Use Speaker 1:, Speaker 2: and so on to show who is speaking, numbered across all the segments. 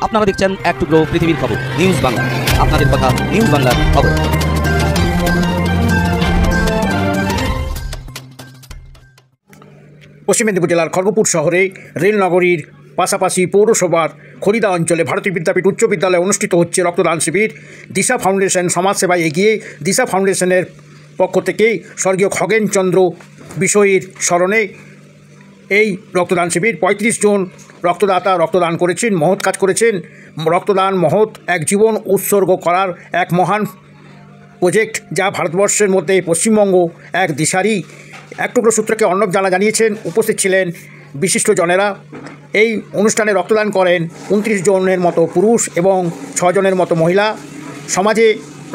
Speaker 1: আপনারা দেখছেন এক টুকরো পৃথিবীর খবর নিউজ বাংলা। আপনাদের কথা নিউজ বাংলার খবর।
Speaker 2: পশ্চিম মেদিনীপুর জেলার খড়গপুর শহরে রেলনগরীর পাশাপাশি পৌরসভার খড়িদা অঞ্চলে ভারতীয় বিদ্যাপীঠ উচ্চ বিদ্যালয়ে অনুষ্ঠিত হচ্ছে রক্তদান শিবির। দিশা ফাউন্ডেশন সমাজসেবায় এগিয়ে দিশা ফাউন্ডেশনের পক্ষ থেকে স্বর্গীয় খগেনচন্দ্র বিষয়ীর স্মরণে এই রক্তদান শিবির ৩৫ জন রক্তদাতা রক্তদান করেছেন, মহৎ কাজ করেছেন। রক্তদান মহৎ এক জীবন উৎসর্গ করার এক মহান প্রজেক্ট, যা ভারতবর্ষের মধ্যে পশ্চিমবঙ্গ এক দিশারি। এক টুকরো সূত্রকে অর্ণব জানিয়েছেন। উপস্থিত ছিলেন বিশিষ্ট জনেরা। এই অনুষ্ঠানে রক্তদান করেন ২৯ জনের মতো পুরুষ এবং ৬ জনের মতো মহিলা। সমাজে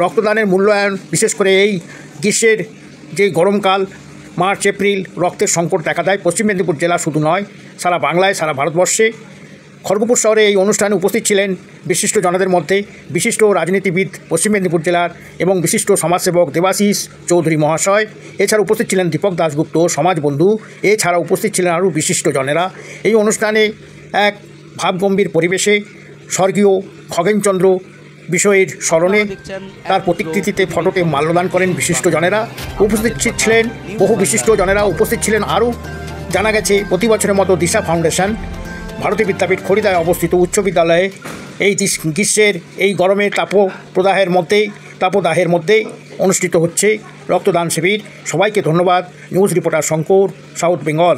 Speaker 2: রক্তদানের মূল্যায়ন, বিশেষ করে এই গ্রীষ্মের যে গরমকাল, মার্চ এপ্রিল রক্তের সংকট দেখা দেয় পশ্চিম মেদিনীপুর জেলা শুধু নয়, সারা বাংলায়, সারা ভারতবর্ষে। খড়গপুর শহরে এই অনুষ্ঠানে উপস্থিত ছিলেন বিশিষ্ট জনদের মধ্যে বিশিষ্ট রাজনীতিবিদ পশ্চিম মেদিনীপুর জেলার এবং বিশিষ্ট সমাজসেবক দেবাশিস চৌধুরী মহাশয়। এছাড়া উপস্থিত ছিলেন দীপক দাশগুপ্ত, সমাজবন্ধু। এছাড়া উপস্থিত ছিলেন আরও বিশিষ্ট জনেরা। এই অনুষ্ঠানে এক ভাবগম্ভীর পরিবেশে স্বর্গীয় খগেনচন্দ্র বিষয়ের স্মরণে তার প্রতিকৃতিতে ফটোতে মাল্যদান করেন বিশিষ্ট জনেরা। উপস্থিত ছিলেন বহু বিশিষ্ট জনেরা। উপস্থিত ছিলেন আরও জানা গেছে প্রতি বছরের মতো দিশা ফাউন্ডেশন ভারতীয় বিদ্যাপীঠ খড়িদায় অবস্থিত উচ্চ বিদ্যালয়ে এই গ্রীষ্মের এই গরমের তাপদাহের মধ্যে অনুষ্ঠিত হচ্ছে রক্তদান শিবির। সবাইকে ধন্যবাদ। News reporter Shankar, south Bengal.